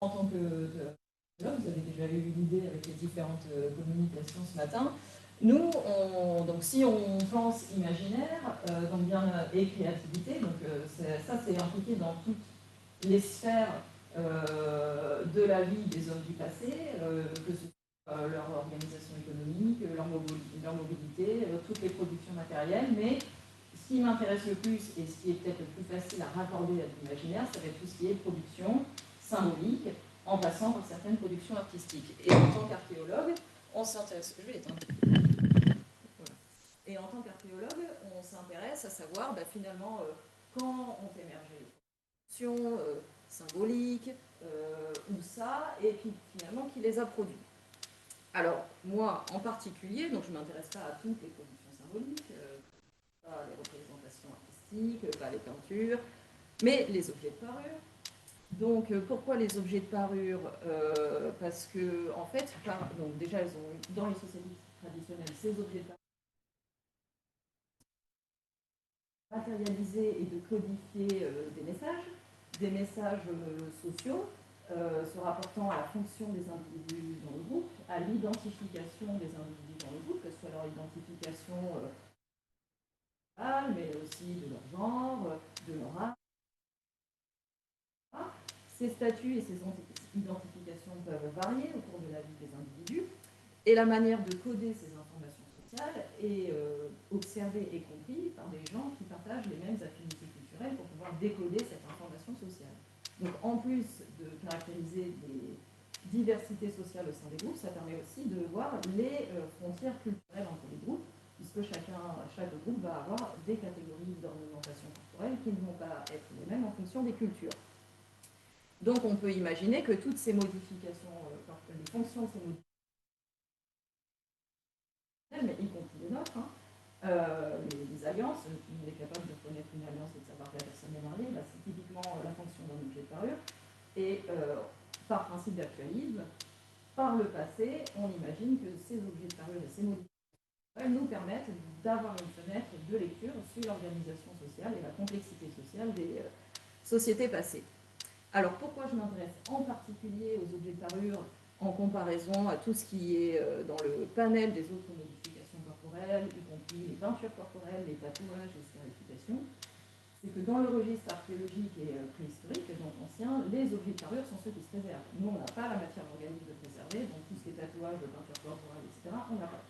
En tant que vous avez déjà eu une idée avec les différentes communications ce matin. Nous, donc si on pense imaginaire, donc bien, et créativité, donc ça c'est impliqué dans toutes les sphères de la vie des hommes du passé, que ce soit leur organisation économique, leur mobilité, toutes les productions matérielles, mais ce qui m'intéresse le plus et ce qui est peut-être le plus facile à raccorder à l'imaginaire, ça va être tout ce qui est production symbolique, en passant par certaines productions artistiques. Et en tant qu'archéologue, on s'intéresse... Je vais l'éteindre. Voilà. Et en tant qu'archéologue, on s'intéresse à savoir finalement quand ont émergé les productions symboliques, où ça, et puis finalement qui les a produits. Alors, moi en particulier, donc je ne m'intéresse pas à toutes les productions symboliques, pas les représentations artistiques, pas les peintures, mais les objets de parure. Donc, pourquoi les objets de parure parce que, en fait, donc déjà, elles ont dans les sociétés traditionnelles ces objets de parure matérialisés et de codifier des messages sociaux, se rapportant à la fonction des individus dans le groupe, à l'identification des individus dans le groupe, que ce soit leur identification mais aussi de leur genre, de leur âge. Ces statuts et ces identifications peuvent varier au cours de la vie des individus, et la manière de coder ces informations sociales est observée et comprise par des gens qui partagent les mêmes affinités culturelles pour pouvoir décoder cette information sociale. Donc en plus de caractériser des diversités sociales au sein des groupes, ça permet aussi de voir les frontières culturelles entre les groupes, puisque chaque groupe va avoir des catégories d'ornementation corporelle qui ne vont pas être les mêmes en fonction des cultures. Donc on peut imaginer que toutes ces modifications, les fonctions de ces modifications, mais y compris les nôtres, les alliances, on est capable de reconnaître une alliance et de savoir que la personne est mariée, c'est typiquement la fonction d'un objet de parure. Et par principe d'actualisme, par le passé, on imagine que ces objets de parure et ces modifications nous permettent d'avoir une fenêtre de lecture sur l'organisation sociale et la complexité sociale des sociétés passées. Alors pourquoi je m'intéresse en particulier aux objets de parure en comparaison à tout ce qui est dans le panel des autres modifications corporelles, y compris les peintures corporelles, les tatouages, les scarifications, c'est que dans le registre archéologique et préhistorique, donc ancien, les objets de parure sont ceux qui se préservent. Nous, on n'a pas la matière organique de préserver, donc tous ces tatouages, de peinture corporelle, etc., on n'a pas.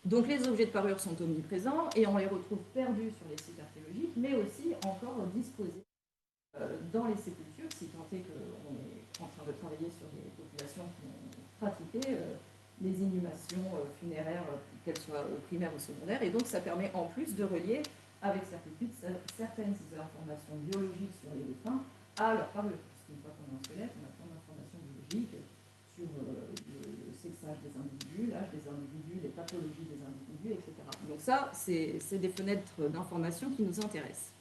Donc les objets de parure sont omniprésents et on les retrouve perdus sur les sites archéologiques, mais aussi encore disposés dans les sépultures, si tant est qu'on est en train de travailler sur des populations qui ont pratiqué les inhumations funéraires, qu'elles soient primaires ou secondaires, et donc ça permet en plus de relier avec certitude certaines informations biologiques sur les défunts à leur parure. Parce qu'une fois qu'on est en squelette, on a plein d'informations biologiques sur le sexage des individus, l'âge des individus, les pathologies des individus, etc. Donc ça, c'est des fenêtres d'information qui nous intéressent.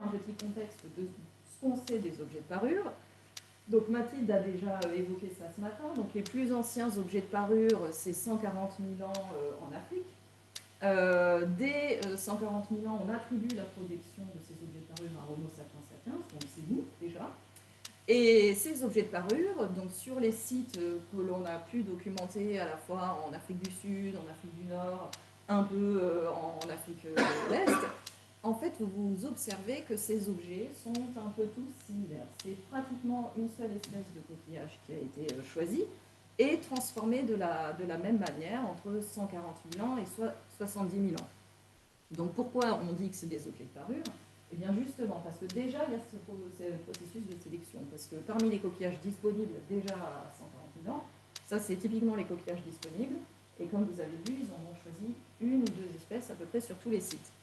Un petit contexte de ce qu'on sait des objets de parure. Donc Mathilde a déjà évoqué ça ce matin. Donc les plus anciens objets de parure, c'est 140 000 ans en Afrique. Dès 140 000 ans, on attribue la production de ces objets de parure à Homo sapiens sapiens, donc c'est nous déjà. Et ces objets de parure, donc sur les sites que l'on a pu documenter à la fois en Afrique du Sud, en Afrique du Nord, un peu en Afrique de l'Est, en fait, vous observez que ces objets sont un peu tous similaires. C'est pratiquement une seule espèce de coquillage qui a été choisie et transformée de la même manière entre 140 000 ans et 70 000 ans. Donc pourquoi on dit que c'est des objets de parure? Eh bien justement, parce que déjà il y a ce processus de sélection, parce que parmi les coquillages disponibles déjà à 140 000 ans, ça c'est typiquement les coquillages disponibles, et comme vous avez vu, ils en ont choisi une ou deux espèces à peu près sur tous les sites.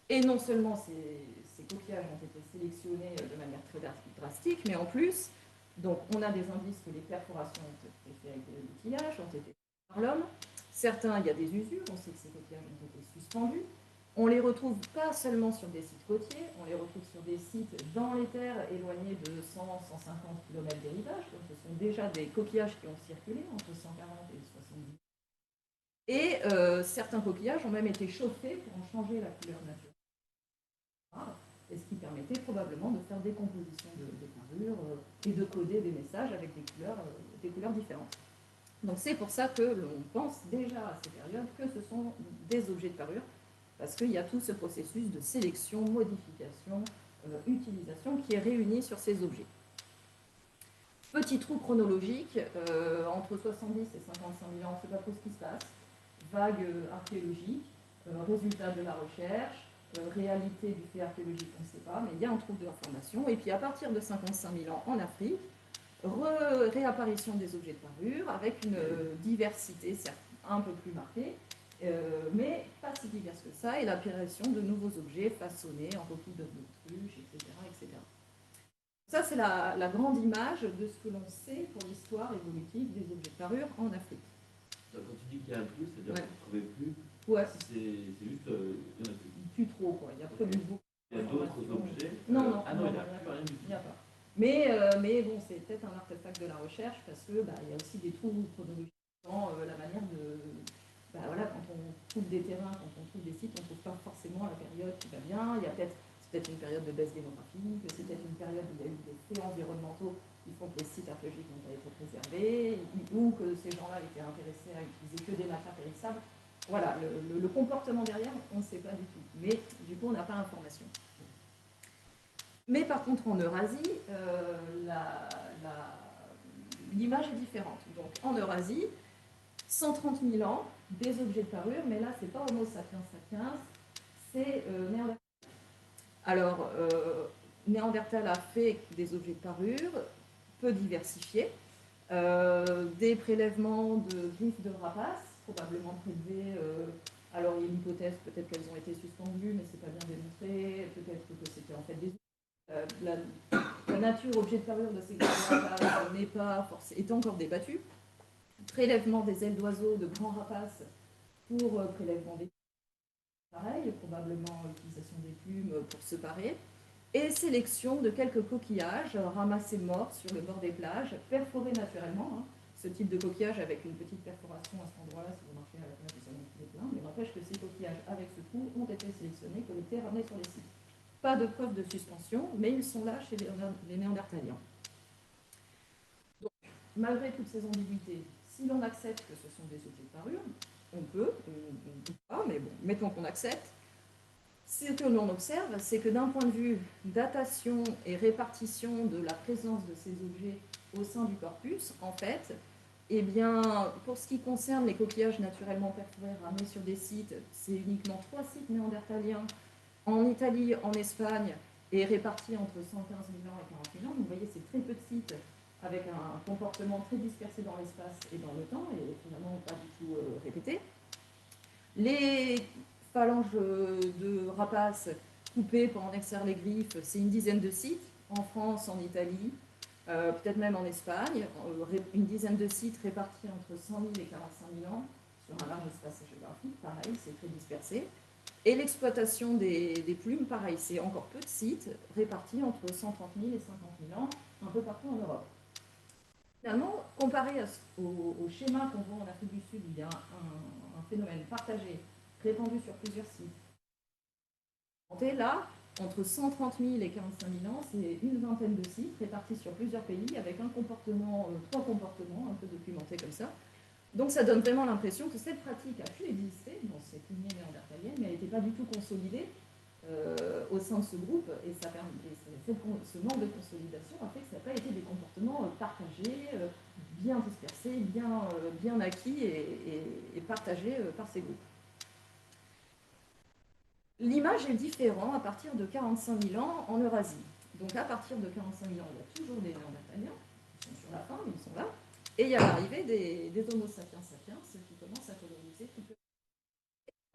Et non seulement ces coquillages ont été sélectionnés de manière très drastique, mais en plus, donc on a des indices que les perforations ont été faites avec de l'outillage, ont été faites par l'homme. Certains, il y a des usures, on sait que ces coquillages ont été suspendus. On les retrouve pas seulement sur des sites côtiers, on les retrouve sur des sites dans les terres éloignés de 100-150 km des rivages. Donc ce sont déjà des coquillages qui ont circulé entre 140 et 70. Et certains coquillages ont même été chauffés pour en changer la couleur naturelle. et ce qui permettait probablement de faire des compositions de parures et de coder des messages avec des couleurs différentes. Donc c'est pour ça que l'on pense déjà à ces périodes que ce sont des objets de parure, parce qu'il y a tout ce processus de sélection, modification, utilisation qui est réuni sur ces objets. Petit trou chronologique, entre 70 et 55 000 ans, on ne sait pas trop ce qui se passe. Vague archéologique, résultat de la recherche, réalité du fait archéologique, on ne sait pas, mais il y a un trou d'information. Et puis à partir de 55 000 ans en Afrique, réapparition des objets de parure avec une diversité certes un peu plus marquée, mais pas si diverse que ça, et l'apparition de nouveaux objets façonnés en copie d'autruche, etc., etc. Ça, c'est la grande image de ce que l'on sait pour l'histoire évolutive des objets de parure en Afrique. Donc, quand tu dis qu'il y a un plus, c'est-à-dire que vous ne trouvez plus, c'est juste... il n'y en a plus. Plus trop, quoi. Il y a peu de beaucoup. Il y a d'autres objets. Non, ah non, il n'y a plus rien du tout. Il n'y a pas. Mais bon, c'est peut-être un artefact de la recherche parce que il y a aussi des trous chronologiques dans la manière de... voilà, quand on trouve des terrains, quand on trouve des sites, on ne trouve pas forcément la période qui va bien. Il y a c'est peut-être une période de baisse démographique, c'est peut-être une période où il y a eu des faits environnementaux qui font que les sites archéologiques n'ont pas été préservés, ou que ces gens-là étaient intéressés à utiliser que des matières périssables. Voilà, le comportement derrière, on ne sait pas du tout. Mais du coup, on n'a pas d'information. Mais par contre, en Eurasie, l'image est différente. Donc en Eurasie, 130 000 ans, des objets de parure, mais là, ce n'est pas Homo sapiens sapiens, c'est Néandertal. Alors, Néandertal a fait des objets de parure peu diversifiés, des prélèvements de griffes de rapaces, probablement prélevés. Alors, il y a une hypothèse, peut-être qu'elles ont été suspendues, mais ce n'est pas bien démontré. Peut-être que c'était en fait des... la nature objet de parure de ces griffes de rapaces n'est pas est encore débattue. Prélèvement des ailes d'oiseaux de grands rapaces pour prélèvement des... Pareil, probablement utilisation des plumes pour se parer. Et sélection de quelques coquillages ramassés morts sur le bord des plages, perforés naturellement. Ce type de coquillage avec une petite perforation à cet endroit-là, si vous marchez à la plage, vous savez plein, mais n'empêche que ces coquillages avec ce trou ont été sélectionnés, collectés, ramenés sur les sites. Pas de preuve de suspension, mais ils sont là chez les Néandertaliens. Donc, malgré toutes ces ambiguïtés, si l'on accepte que ce sont des objets de parure, on peut, pas, mais bon, mettons qu'on accepte. Ce que l'on observe, c'est que d'un point de vue datation et répartition de la présence de ces objets au sein du corpus, en fait, eh bien, pour ce qui concerne les coquillages naturellement perforés ramenés sur des sites, c'est uniquement 3 sites néandertaliens en Italie, en Espagne, et répartis entre 115 000 ans et 40 000 ans. Vous voyez, c'est très peu de sites avec un comportement très dispersé dans l'espace et dans le temps, et finalement pas du tout répété. Les phalanges de rapaces coupées pour en extraire les griffes, c'est une dizaine de sites, en France, en Italie, peut-être même en Espagne, une dizaine de sites répartis entre 100 000 et 45 000 ans, sur un large espace géographique, pareil, c'est très dispersé. Et l'exploitation des plumes, pareil, c'est encore peu de sites répartis entre 130 000 et 50 000 ans, un peu partout en Europe. Finalement, comparé au schéma qu'on voit en Afrique du Sud, il y a un phénomène partagé, répandu sur plusieurs sites. Et là, entre 130 000 et 45 000 ans, c'est une vingtaine de sites répartis sur plusieurs pays avec un comportement, 3 comportements un peu documentés comme ça. Donc ça donne vraiment l'impression que cette pratique a pu exister dans cette lignée néandertalienne, mais elle n'était pas du tout consolidée au sein de ce groupe, et ce manque de consolidation a fait que ça n'a pas été des comportements partagés, bien dispersés, bien acquis et partagés par ces groupes. L'image est différente à partir de 45 000 ans en Eurasie. Donc à partir de 45 000 ans, il y a toujours des néandertaliens, ils sont sur la fin, mais ils sont là. Et il y a l'arrivée des Homo sapiens sapiens qui commencent à coloniser tout le...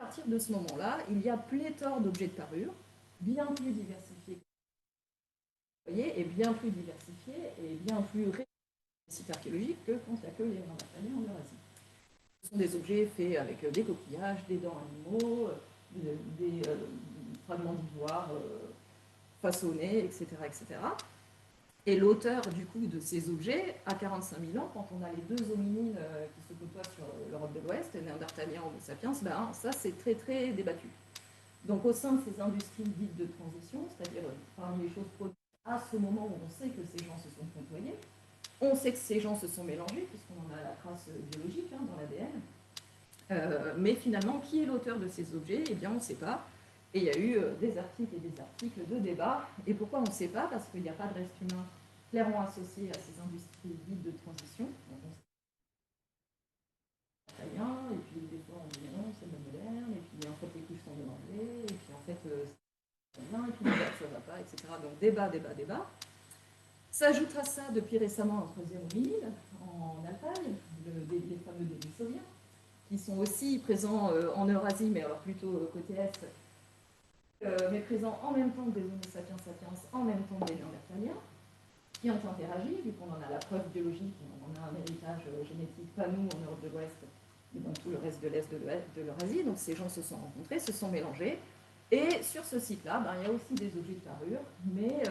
À partir de ce moment-là, il y a pléthore d'objets de parure, bien plus diversifiés, vous voyez, et bien plus diversifiés et bien plus réguliers sites archéologiques que quand il n'y a que les néandertaliens en Eurasie. Ce sont des objets faits avec des coquillages, des dents animaux, des fragments d'ivoire façonnés, etc., etc. Et l'auteur du coup de ces objets, à 45 000 ans, quand on a les 2 hominines qui se côtoient sur l'Europe de l'Ouest, Néandertalien, Homo sapiens, ben, ça c'est très très débattu. Donc au sein de ces industries dites de transition, c'est-à-dire parmi les choses produites à ce moment où on sait que ces gens se sont côtoyés, on sait que ces gens se sont mélangés, puisqu'on en a la trace biologique dans l'ADN. Mais finalement, qui est l'auteur de ces objets? Eh bien, on ne sait pas. Et il y a eu des articles et des articles de débat. Et pourquoi on ne sait pas? Parce qu'il n'y a pas de reste humain clairement associé à ces industries dites de transition. Donc, on sait rien, et puis des fois on dit non, c'est le moderne, et puis en fait les couches sont mélangées, et puis en fait c'est bien, et puis ça ne va pas, etc. Donc débat, débat, débat. S'ajoute à ça depuis récemment un troisième hominide en Altaï, les fameux Denisoviens, qui sont aussi présents en Eurasie, mais alors plutôt côté Est, mais présents en même temps que des Homo sapiens sapiens, en même temps que des Néandertaliens, qui ont interagi, vu qu'on en a la preuve biologique, on a un héritage génétique, pas nous en Europe de l'Ouest, mais dans tout le reste de l'Est de l'Eurasie. Donc ces gens se sont rencontrés, se sont mélangés. Et sur ce site-là, il y a aussi des objets de parure, mais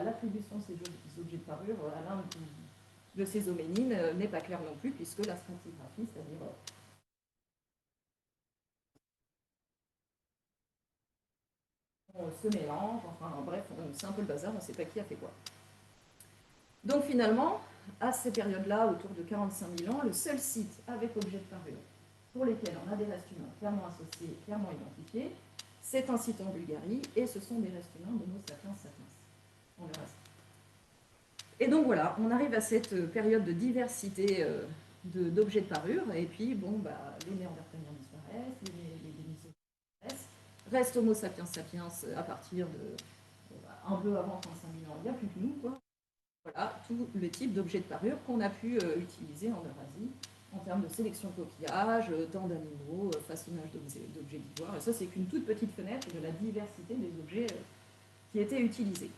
l'attribution de ces objets de parure à l'un de ces hominines n'est pas claire non plus, puisque la stratigraphie, c'est-à-dire on se mélange, enfin bref, c'est un peu le bazar, on ne sait pas qui a fait quoi. Donc finalement, à ces périodes-là, autour de 45 000 ans, le seul site avec objet de parure pour lesquels on a des restes humains clairement associés, clairement identifiés, c'est un site en Bulgarie, et ce sont des restes humains d'Homo sapiens sapiens. On le reste. Et donc voilà, on arrive à cette période de diversité d'objets de parure, et puis bon, les Néandertaliens disparaissent, les Denisovans disparaissent, reste Homo sapiens sapiens à partir de un peu avant 35 000 ans, il n'y a plus que nous, quoi. Voilà, tout le type d'objets de parure qu'on a pu utiliser en Eurasie en termes de sélection de coquillages, dents d'animaux, façonnage d'objets d'ivoire. Et ça, c'est qu'une toute petite fenêtre de la diversité des objets qui étaient utilisés.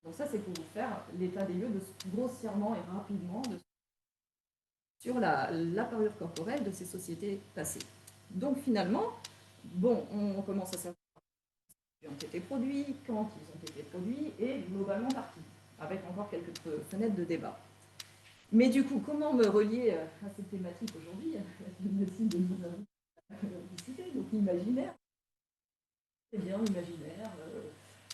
Donc ça, c'est pour vous faire l'état des lieux grossièrement et rapidement sur la parure corporelle de ces sociétés passées. Donc finalement, bon, on commence à savoir qui ont été produits, quand ils ont été produits, et globalement partis, avec encore quelques fenêtres de débat. Mais du coup, comment me relier à cette thématique aujourd'hui? La médecine de l'identité, donc l'imaginaire. C'est bien l'imaginaire.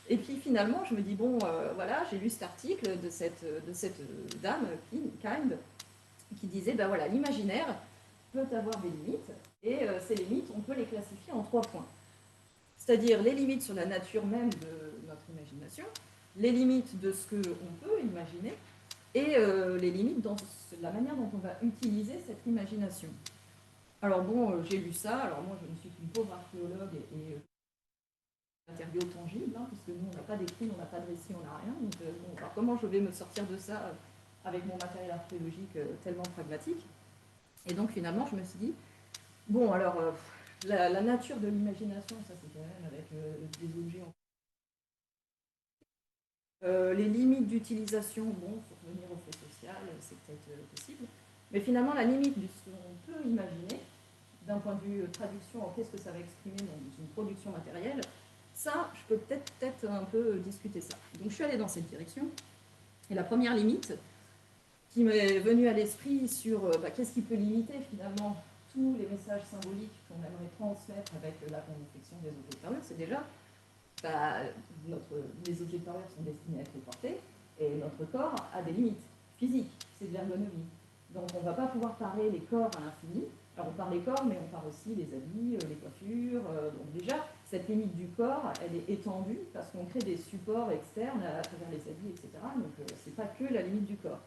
Et puis finalement, je me dis, bon, voilà, j'ai lu cet article de cette dame, Kind, qui disait, ben voilà, l'imaginaire peut avoir des limites, et ces limites, on peut les classifier en 3 points. C'est-à-dire les limites sur la nature même de notre imagination, les limites de ce qu'on peut imaginer, et les limites dans la manière dont on va utiliser cette imagination. Alors bon, j'ai lu ça, alors moi je ne suis qu'une pauvre archéologue et matériaux tangibles, puisque nous on n'a pas d'écrit, on n'a pas de récit, on n'a rien. Donc alors comment je vais me sortir de ça avec mon matériel archéologique tellement pragmatique? Et donc finalement je me suis dit, bon alors la nature de l'imagination, ça c'est quand même avec des objets en les limites d'utilisation, bon, pour revenir au fait social, c'est peut-être possible. Mais finalement, la limite de ce qu'on peut imaginer, d'un point de vue traduction, qu'est-ce que ça va exprimer dans une production matérielle, ça, je peux peut-être un peu discuter ça. Donc je suis allée dans cette direction. Et la première limite qui m'est venue à l'esprit sur qu'est-ce qui peut limiter finalement tous les messages symboliques qu'on aimerait transmettre avec la confection des objets de parure, c'est déjà les objets de parure sont destinés à être portés, et notre corps a des limites physiques, c'est de l'ergonomie. Donc on ne va pas pouvoir parer les corps à l'infini. Alors on pare les corps, mais on pare aussi les habits, les coiffures. Donc déjà, cette limite du corps, elle est étendue parce qu'on crée des supports externes à travers les habits, etc. Donc ce n'est pas que la limite du corps.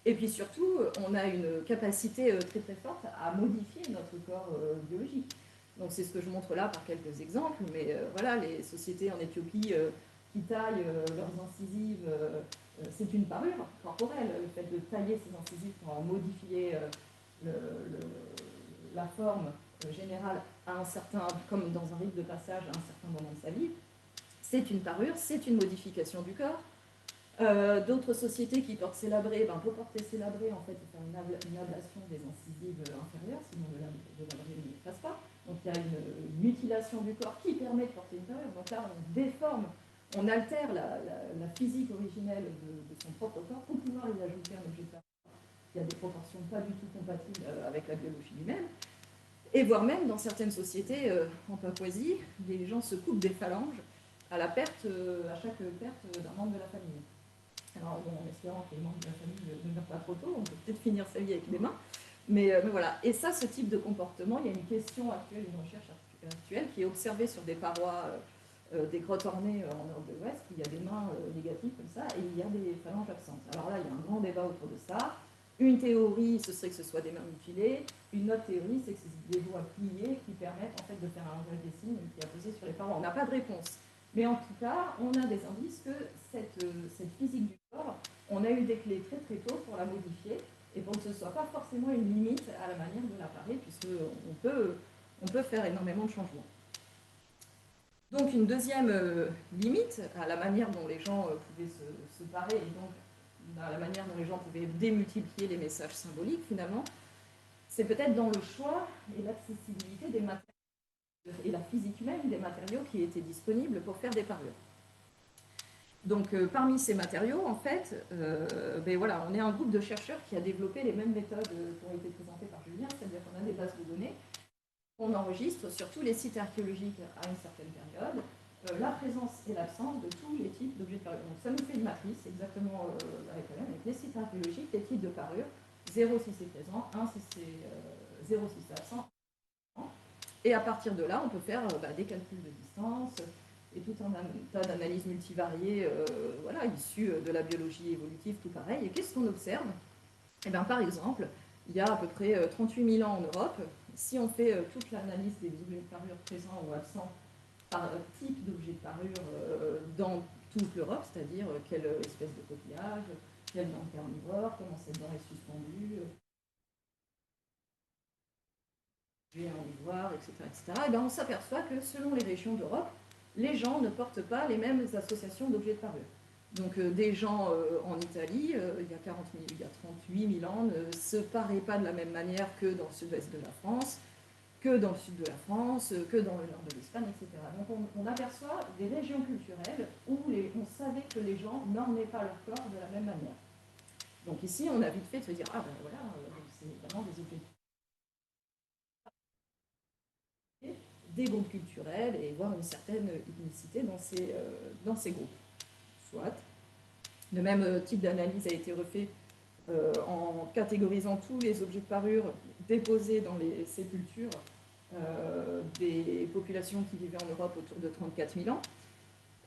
Et puis surtout, on a une capacité très très forte à modifier notre corps biologique. Donc c'est ce que je montre là par quelques exemples, mais voilà, les sociétés en Éthiopie qui taillent leurs incisives, c'est une parure corporelle. Le fait de tailler ces incisives pour en modifier la forme générale à un certain, comme dans un rite de passage à un certain moment de sa vie, c'est une parure, c'est une modification du corps. D'autres sociétés qui portent ces labrés, pour porter ces labrés, en fait, il faut faire une ablation des incisives inférieures, sinon le labré ne passe pas. Donc il y a une mutilation du corps qui permet de porter une parure. Donc là, on déforme, on altère la physique originelle de son propre corps pour pouvoir y ajouter un objet de parure. Il y a des proportions pas du tout compatibles avec la biologie humaine. Et voire même, dans certaines sociétés, en Papouasie, les gens se coupent des phalanges à chaque perte d'un membre de la famille. Alors, bon, en espérant que les membres de la famille ne meurent pas trop tôt, on peut peut-être finir sa vie avec des mains. Mais voilà. Et ça, ce type de comportement, il y a une question actuelle, une recherche actuelle, qui est observée sur des parois des grottes ornées en Europe de l'Ouest, il y a des mains négatives comme ça, et il y a des phalanges absentes. Alors là, il y a un grand débat autour de ça. Une théorie, ce serait que ce soit des mains mutilées. Une autre théorie, c'est que c'est des doigts pliés qui permettent en fait de faire un langage des signes qui est posé sur les parois. On n'a pas de réponse. Mais en tout cas, on a des indices que cette physique du corps, on a eu des clés très très tôt pour la modifier et pour que ce ne soit pas forcément une limite à la manière de l'appareil, puisqu'on peut faire énormément de changements. Donc une deuxième limite à la manière dont les gens pouvaient se parer et donc à la manière dont les gens pouvaient démultiplier les messages symboliques finalement, c'est peut-être dans le choix et l'accessibilité des matériaux et la physique même des matériaux qui étaient disponibles pour faire des parures. Donc parmi ces matériaux, en fait, voilà, on est un groupe de chercheurs qui a développé les mêmes méthodes qui ont été présentées par Julien, c'est-à-dire qu'on a des bases de données, on enregistre sur tous les sites archéologiques à une certaine période la présence et l'absence de tous les types d'objets de parure. Donc ça nous fait une matrice exactement avec les sites archéologiques, les types de parures, 0 si c'est présent, 1 si c'est 0 si c'est absent. Et à partir de là, on peut faire des calculs de distance et tout un tas d'analyses multivariées voilà, issues de la biologie évolutive, tout pareil. Et qu'est-ce qu'on observe? Par exemple, il y a à peu près 38 000 ans en Europe, si on fait toute l'analyse des objets de parure présents ou absents par type d'objet de parure dans toute l'Europe, c'est-à-dire quelle espèce de coquillage, quelle dent carnivore, comment cette dent est suspendue, en ivoire, etc. etc. Et on s'aperçoit que selon les régions d'Europe, les gens ne portent pas les mêmes associations d'objets de parure. Donc des gens en Italie, il y a 38 000 ans, ne se paraient pas de la même manière que dans le sud-ouest de la France, que dans le sud de la France, que dans le nord de l'Espagne, etc. Donc on aperçoit des régions culturelles où on savait que les gens n'ornaient pas leur corps de la même manière. Donc ici, on a vite fait de se dire, ah ben voilà, c'est vraiment des objets des groupes culturels et voir une certaine ethnicité dans ces groupes. Soit. Le même type d'analyse a été refait en catégorisant tous les objets de parure déposés dans les sépultures des populations qui vivaient en Europe autour de 34 000 ans.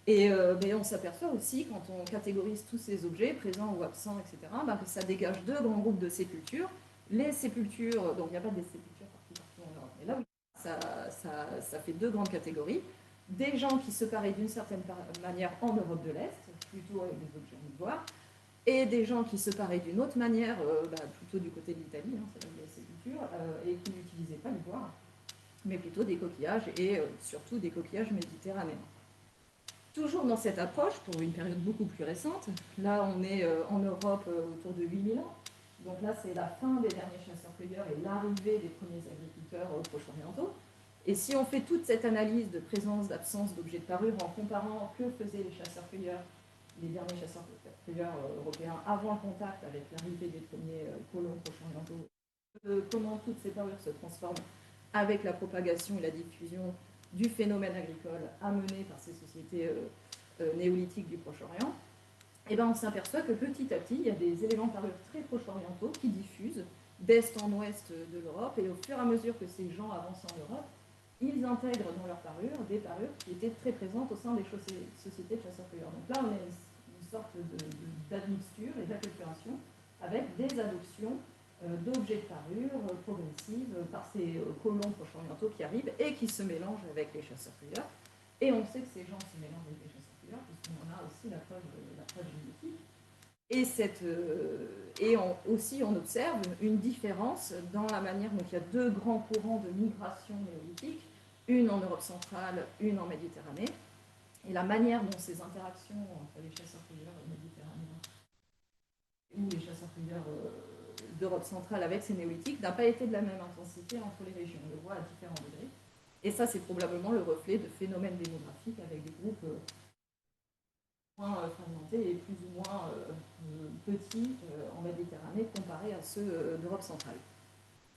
Et on s'aperçoit aussi, quand on catégorise tous ces objets, présents ou absents, etc., que ça dégage deux grands groupes de sépultures. Les sépultures, donc il n'y a pas des sépultures partout en Europe, mais là, oui, ça fait deux grandes catégories. Des gens qui se paraient d'une certaine manière en Europe de l'Est, plutôt avec des objets en ivoire, et des gens qui se paraient d'une autre manière, plutôt du côté de l'Italie, c'est là où il y a les sépultures, et qui n'utilisaient pas l'ivoire, mais plutôt des coquillages, et surtout des coquillages méditerranéens. Toujours dans cette approche, pour une période beaucoup plus récente, là on est en Europe autour de 8000 ans, donc là c'est la fin des derniers chasseurs-cueilleurs et l'arrivée des premiers agriculteurs proche-orientaux. Et si on fait toute cette analyse de présence, d'absence d'objets de parure en comparant que faisaient les chasseurs-cueilleurs, les derniers chasseurs-cueilleurs européens avant le contact avec l'arrivée des premiers colons proche-orientaux, comment toutes ces parures se transforment avec la propagation et la diffusion du phénomène agricole amené par ces sociétés néolithiques du Proche-Orient, on s'aperçoit que petit à petit, il y a des éléments de parure très proche-orientaux qui diffusent d'est en ouest de l'Europe, et au fur et à mesure que ces gens avancent en Europe, ils intègrent dans leurs parures des parures qui étaient très présentes au sein des sociétés de chasseurs-cueilleurs. Donc là, on a une sorte d'admixture et d'acculturation avec des adoptions d'objets de parure progressives par ces colons proche-orientaux qui arrivent et qui se mélangent avec les chasseurs-cueilleurs. Et on sait que ces gens se mélangent avec les chasseurs-cueilleurs puisqu'on en a aussi la preuve génétique. Et aussi, on observe une différence dans la manière dont il y a deux grands courants de migration néolithique, une en Europe centrale, une en Méditerranée, et la manière dont ces interactions entre les chasseurs-cueilleurs méditerranéens ou les chasseurs-cueilleurs d'Europe centrale avec ces néolithiques n'a pas été de la même intensité entre les régions. On le voit à différents degrés. Et ça, c'est probablement le reflet de phénomènes démographiques avec des groupes moins fragmentés et plus ou moins petits en Méditerranée comparés à ceux d'Europe centrale.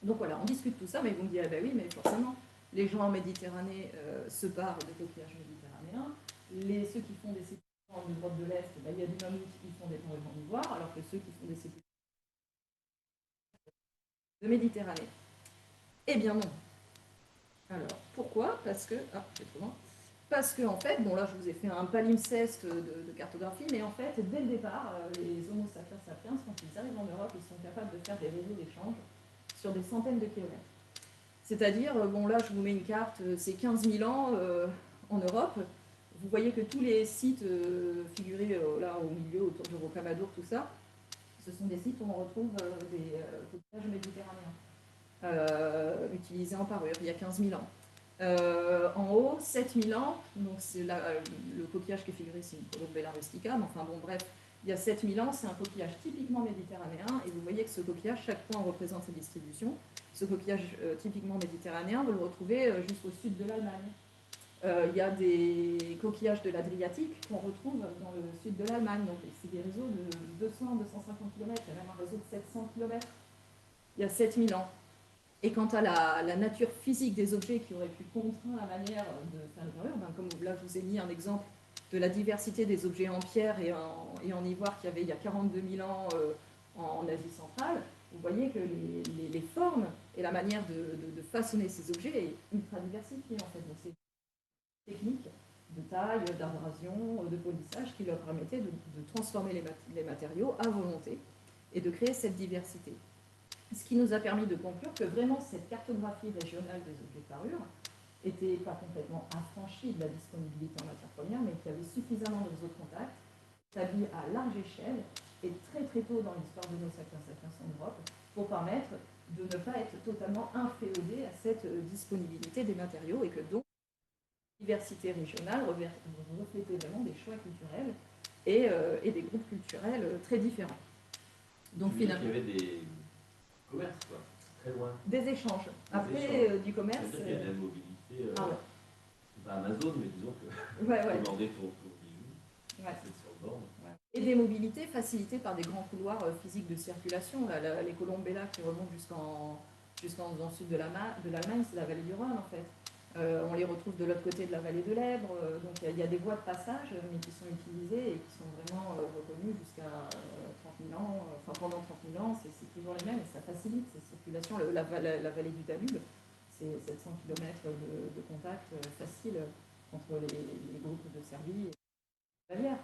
Donc voilà, on discute tout ça, mais vous me direz, ben oui, mais forcément, les gens en Méditerranée se parent de coquillages méditerranéens. Ceux qui font des sépultures en Europe de l'Est, ben, il y a des mammouths qui font des tombes en ivoire, alors que ceux qui font des sépultures de Méditerranée. Eh bien non. Alors, pourquoi? Parce que... Ah, j'ai trop loin. Parce que, en fait, bon là je vous ai fait un palimpseste de cartographie, mais en fait, dès le départ, les Homo sapiens sapiens, quand ils arrivent en Europe, ils sont capables de faire des réseaux d'échanges sur des centaines de kilomètres. C'est-à-dire, bon là je vous mets une carte, c'est 15 000 ans en Europe. Vous voyez que tous les sites figurés là au milieu, autour de Rocamadour, tout ça, ce sont des sites où on retrouve des coquillages méditerranéens utilisés en parure, il y a 15 000 ans. En haut, 7 000 ans, donc c'est le coquillage qui est figuré, c'est une Colombella rustica, mais enfin bon, bref, il y a 7 000 ans, c'est un coquillage typiquement méditerranéen, et vous voyez que ce coquillage, chaque point représente sa distribution. Ce coquillage typiquement méditerranéen, vous le retrouvez jusqu'au sud de l'Allemagne. Il y a des coquillages de l'Adriatique qu'on retrouve dans le sud de l'Allemagne, donc c'est des réseaux de 200-250 km, il y a même un réseau de 700 km, il y a 7 000 ans. Et quant à la nature physique des objets qui auraient pu contraindre la manière de faire les parures, ben comme là je vous ai mis un exemple de la diversité des objets en pierre et en ivoire qu'il y avait il y a 42 000 ans en Asie centrale, vous voyez que les formes et la manière de façonner ces objets est ultra diversifiée en fait. Donc c'est une technique de taille, d'abrasion, de polissage qui leur permettait de transformer les matériaux à volonté et de créer cette diversité. Ce qui nous a permis de conclure que vraiment cette cartographie régionale des objets de parure n'était pas complètement affranchie de la disponibilité en matière première, mais qu'il y avait suffisamment de réseaux de contact établis à large échelle et très très tôt dans l'histoire de nos sapiens sapiens en Europe pour permettre de ne pas être totalement inféodé à cette disponibilité des matériaux et que donc la diversité régionale reflétait vraiment des choix culturels et des groupes culturels très différents. Donc finalement, il y avait des commerce, quoi, très loin. Des échanges. Après, du commerce. Il y a de la mobilité. C'est pas Amazon, mais disons que commander ton bijou, c'est sur le bord. Ouais. Et des mobilités facilitées par des grands couloirs physiques de circulation. Les Colombella qui remontent jusqu'en dans le sud de l'Allemagne, c'est la vallée du Rhône en fait. On les retrouve de l'autre côté de la vallée de l'Èbre. Donc il y a des voies de passage, mais qui sont utilisées et qui sont vraiment reconnues jusqu'à 30 000 ans. Enfin, pendant 30 000 ans, c'est toujours les mêmes et ça facilite ces circulations. La vallée du Danube, c'est 700 km de contact facile entre les groupes de Serbie et les Bavières.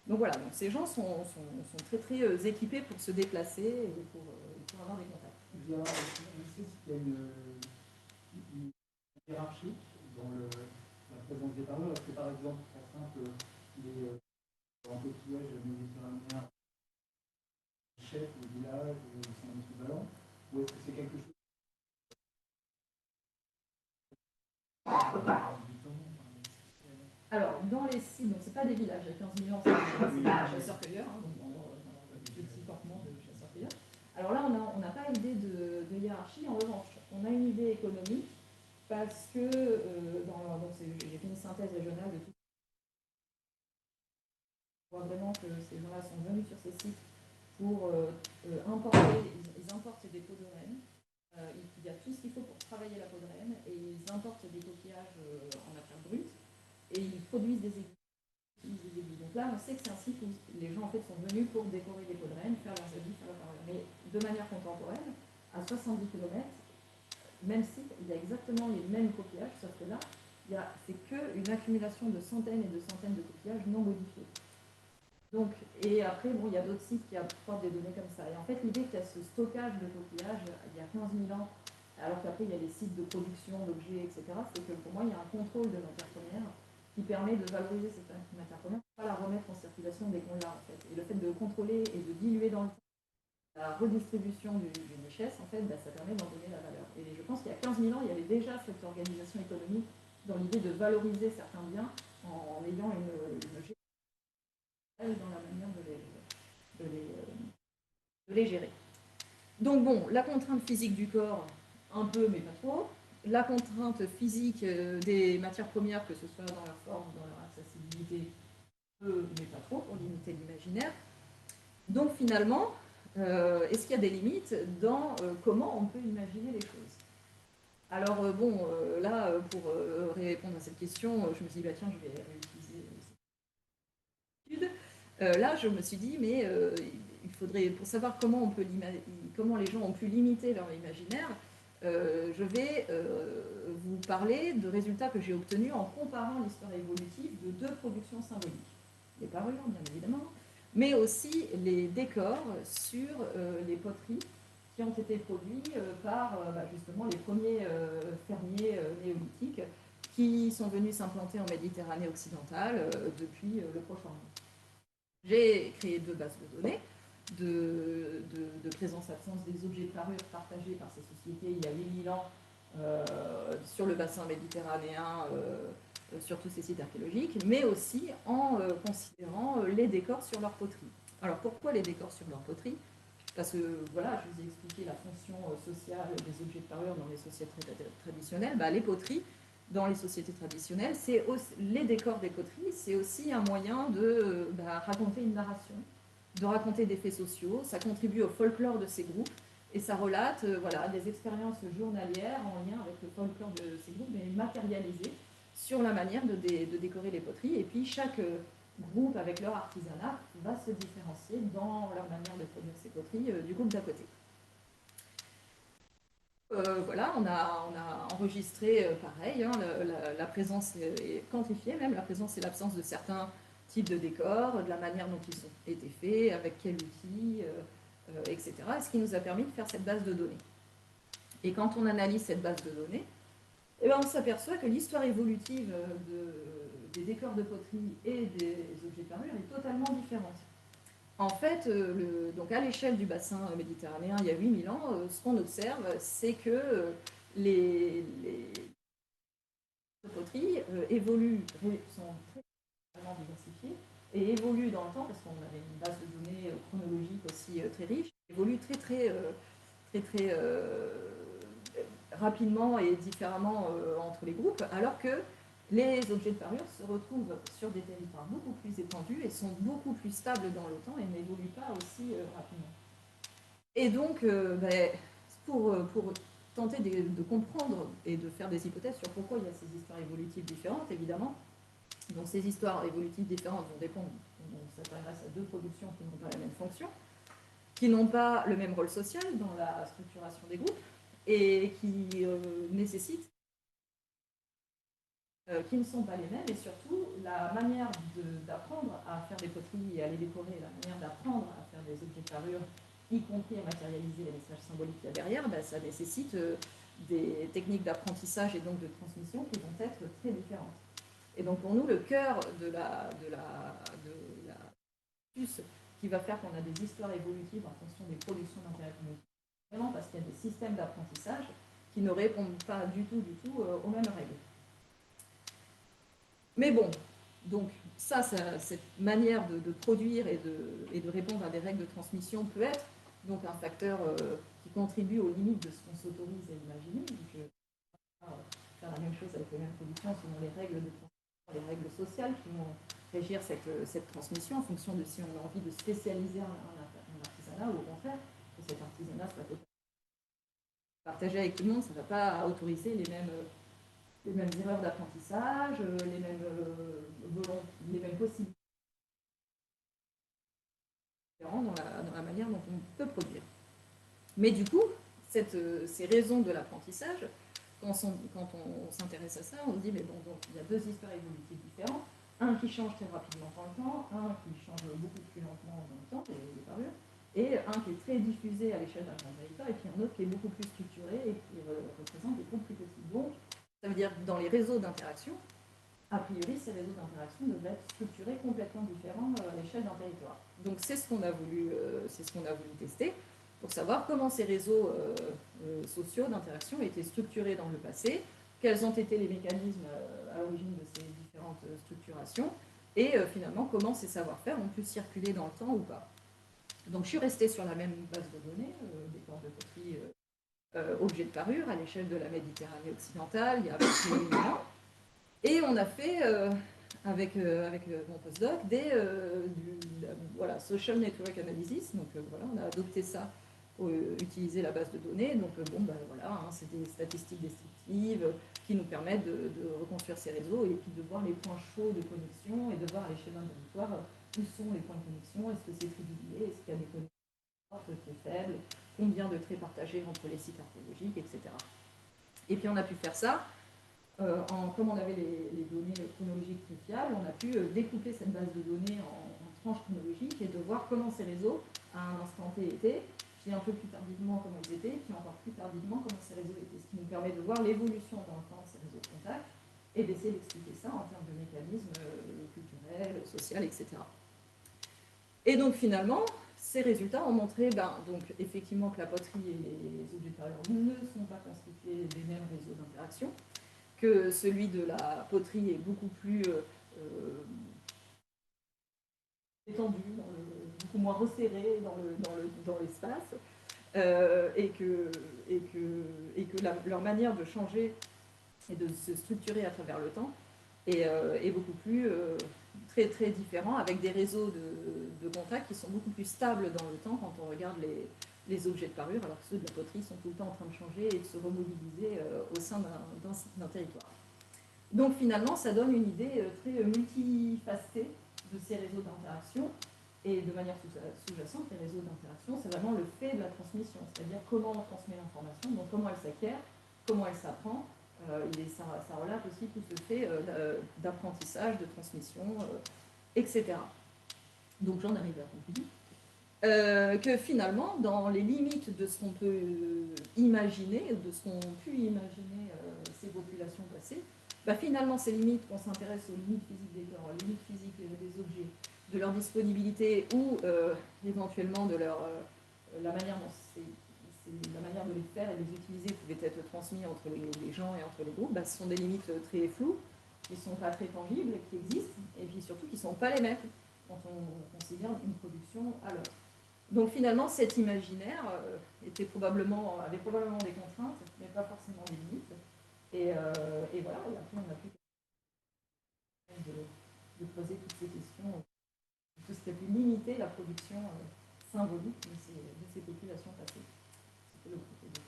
Donc voilà, donc ces gens sont très très équipés pour se déplacer et pour avoir des contacts. Il y a une hiérarchie dans la présence des parleurs. Est-ce que par exemple, très simple, les coquillages méditerranéens, chefs ou villages sont équivalents, ou est-ce que c'est quelque chose Alors, dans les sites, donc c'est pas des villages, il y a 15 000 ans, c'est des chasseurs-cueilleurs, petit campement de chasseurs-cueilleurs. Alors là, on n'a pas idée de hiérarchie, en revanche, on a une idée économique, parce que j'ai fait une synthèse régionale de tout. On voit vraiment que ces gens-là sont venus sur ces sites pour importer, ils importent des peaux de renne. Il y a tout ce qu'il faut pour travailler la peau de renne et ils importent des coquillages en matière brute et ils produisent des aiguilles. Donc là, on sait que c'est un site où les gens en fait sont venus pour décorer des peaux de renne, faire leurs habits, faire leurs parures. Mais de manière contemporaine, à 70 km, même site, il y a exactement les mêmes coquillages, sauf que là, c'est qu'une accumulation de centaines et de centaines de coquillages non modifiés. Donc, et après, bon, il y a d'autres sites qui apportent des données comme ça. Et en fait, l'idée qu'il y a ce stockage de coquillages il y a 15 000 ans, alors qu'après, il y a des sites de production d'objets, etc., c'est que pour moi, il y a un contrôle de matière première qui permet de valoriser cette matière première, pas la remettre en circulation dès qu'on l'a, en fait. Et le fait de contrôler et de diluer dans le temps la redistribution d'une richesse, en fait, ça permet d'en donner la valeur. Et je pense qu'il y a 15 000 ans, il y avait déjà cette organisation économique dans l'idée de valoriser certains biens en ayant une dans la manière de les gérer. Donc bon, la contrainte physique du corps, un peu, mais pas trop. La contrainte physique des matières premières, que ce soit dans leur forme ou dans leur accessibilité, peu, mais pas trop, pour limiter l'imaginaire. Donc finalement, est-ce qu'il y a des limites dans comment on peut imaginer les choses? Alors là, pour répondre à cette question, je me suis dit, bah, tiens, je vais réutiliser cette étude. Là, je me suis dit, mais il faudrait, pour savoir comment les gens ont pu limiter leur imaginaire, je vais vous parler de résultats que j'ai obtenus en comparant l'histoire évolutive de deux productions symboliques. Les parures, bien évidemment, mais aussi les décors sur les poteries qui ont été produits par justement les premiers fermiers néolithiques qui sont venus s'implanter en Méditerranée occidentale depuis le Proche-Orient. J'ai créé deux bases de données de présence-absence des objets de parure partagés par ces sociétés il y a 8000 ans sur le bassin méditerranéen, sur tous ces sites archéologiques, mais aussi en considérant les décors sur leur poterie. Alors pourquoi les décors sur leur poterie? Parce que voilà, je vous ai expliqué la fonction sociale des objets de parure dans les sociétés traditionnelles. Les poteries, dans les sociétés traditionnelles, les décors des poteries, c'est aussi un moyen de raconter une narration, de raconter des faits sociaux. Ça contribue au folklore de ces groupes et ça relate des expériences journalières en lien avec le folklore de ces groupes, mais matérialisées sur la manière de décorer les poteries. Et puis chaque groupe, avec leur artisanat, va se différencier dans leur manière de produire ces poteries du groupe d'à côté. On a enregistré pareil, la présence est quantifiée même, la présence et l'absence de certains types de décors, de la manière dont ils ont été faits, avec quel outil, etc. Et ce qui nous a permis de faire cette base de données. Et quand on analyse cette base de données, on s'aperçoit que l'histoire évolutive des décors de poterie et des objets de parure est totalement différente. En fait, donc à l'échelle du bassin méditerranéen, il y a 8000 ans, ce qu'on observe, c'est que les poteries sont très diversifiées et évoluent dans le temps, parce qu'on avait une base de données chronologique aussi très riche, évoluent très rapidement et différemment entre les groupes, alors que les objets de parure se retrouvent sur des territoires beaucoup plus étendus et sont beaucoup plus stables dans le temps et n'évoluent pas aussi rapidement. Et donc, pour tenter de comprendre et de faire des hypothèses sur pourquoi il y a ces histoires évolutives différentes, évidemment, donc ces histoires évolutives différentes vont dépendre, on s'intéresse à deux productions qui n'ont pas la même fonction, qui n'ont pas le même rôle social dans la structuration des groupes, et qui nécessitent, qui ne sont pas les mêmes, et surtout la manière d'apprendre à faire des poteries et à les décorer, la manière d'apprendre à faire des objets de parure, y compris à matérialiser les messages symboliques qu'il y a derrière, ça nécessite des techniques d'apprentissage et donc de transmission qui vont être très différentes. Et donc pour nous, le cœur de la puce qui va faire qu'on a des histoires évolutives en fonction des productions d'intérêt communautaire, vraiment parce qu'il y a des systèmes d'apprentissage qui ne répondent pas du tout aux mêmes règles. Mais bon, donc cette manière de produire et de répondre à des règles de transmission peut être donc un facteur qui contribue aux limites de ce qu'on s'autorise à imaginer. Donc, faire la même chose avec les mêmes productions selon les règles de transmission, les règles sociales qui vont régir cette transmission en fonction de si on a envie de spécialiser un artisanat ou au contraire que cet artisanat soit partagé avec tout le monde. Ça ne va pas autoriser les mêmes erreurs d'apprentissage, les mêmes possibilités dans la manière dont on peut produire. Mais du coup, ces raisons de l'apprentissage, quand on s'intéresse à ça, on se dit, mais bon, donc, il y a deux histoires évolutives différentes, un qui change très rapidement dans le temps, un qui change beaucoup plus lentement dans le temps, les parures, et un qui est très diffusé à l'échelle d'un grand territoire, et puis un autre qui est beaucoup plus structuré et qui représente des groupes plus petits. Donc, ça veut dire que dans les réseaux d'interaction, a priori, ces réseaux d'interaction devraient être structurés complètement différents à l'échelle d'un territoire. Donc, c'est ce qu'on a voulu tester pour savoir comment ces réseaux sociaux d'interaction étaient structurés dans le passé, quels ont été les mécanismes à l'origine de ces différentes structurations, et finalement, comment ces savoir-faire ont pu circuler dans le temps ou pas. Donc, je suis restée sur la même base de données, des corps de poterie objets de parure à l'échelle de la Méditerranée occidentale, il y a à peu près 1000 ans. Et on a fait avec mon postdoc voilà, social network analysis. Donc voilà, on a adopté ça pour utiliser la base de données. Donc voilà, hein, c'est des statistiques descriptives qui nous permettent de reconstruire ces réseaux et puis de voir les points chauds de connexion et de voir à l'échelle d'un territoire où sont les points de connexion, est-ce que c'est privilégié, est-ce qu'il y a des connexions très faibles, combien de traits partagés entre les sites archéologiques, etc. Et puis on a pu faire ça, comme on avait les données chronologiques très fiables, on a pu découper cette base de données en tranches chronologiques et de voir comment ces réseaux, à un instant T, étaient, puis un peu plus tardivement comment ils étaient, puis encore plus tardivement comment ces réseaux étaient, ce qui nous permet de voir l'évolution dans le temps de ces réseaux de contact et d'essayer d'expliquer ça en termes de mécanismes culturels, sociaux, etc. Et donc finalement, ces résultats ont montré donc, effectivement que la poterie et les objets de parure ne sont pas constitués des mêmes réseaux d'interaction, que celui de la poterie est beaucoup plus étendu, beaucoup moins resserré dans l'espace, et que leur manière de changer et de se structurer à travers le temps est beaucoup plus très très différent, avec des réseaux de contacts qui sont beaucoup plus stables dans le temps quand on regarde les objets de parure, alors que ceux de la poterie sont tout le temps en train de changer et de se remobiliser au sein d'un territoire. Donc finalement, ça donne une idée très multifacetée de ces réseaux d'interaction. Et de manière sous-jacente, les réseaux d'interaction, c'est vraiment le fait de la transmission, c'est-à-dire comment on transmet l'information, donc comment elle s'acquiert, comment elle s'apprend. Ça relate aussi tout ce fait d'apprentissage, de transmission, etc. Donc j'en arrive à la conclusion. Que finalement, dans les limites de ce qu'on peut imaginer, de ce qu'ont pu imaginer ces populations passées, finalement, ces limites, qu'on s'intéresse aux limites physiques des corps, aux limites physiques des objets, de leur disponibilité ou éventuellement de la manière de les faire et de les utiliser pouvait être transmis entre les gens et entre les groupes, ce sont des limites très floues, qui ne sont pas très tangibles, qui existent, et puis surtout qui ne sont pas les mêmes quand on considère une production à l'autre. Donc finalement, cet imaginaire avait probablement des contraintes, mais pas forcément des limites. Et voilà, et après on a pu de poser toutes ces questions, tout ce qui a pu limiter la production symbolique de ces populations passées. C'était le côté de...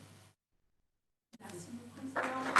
Merci beaucoup.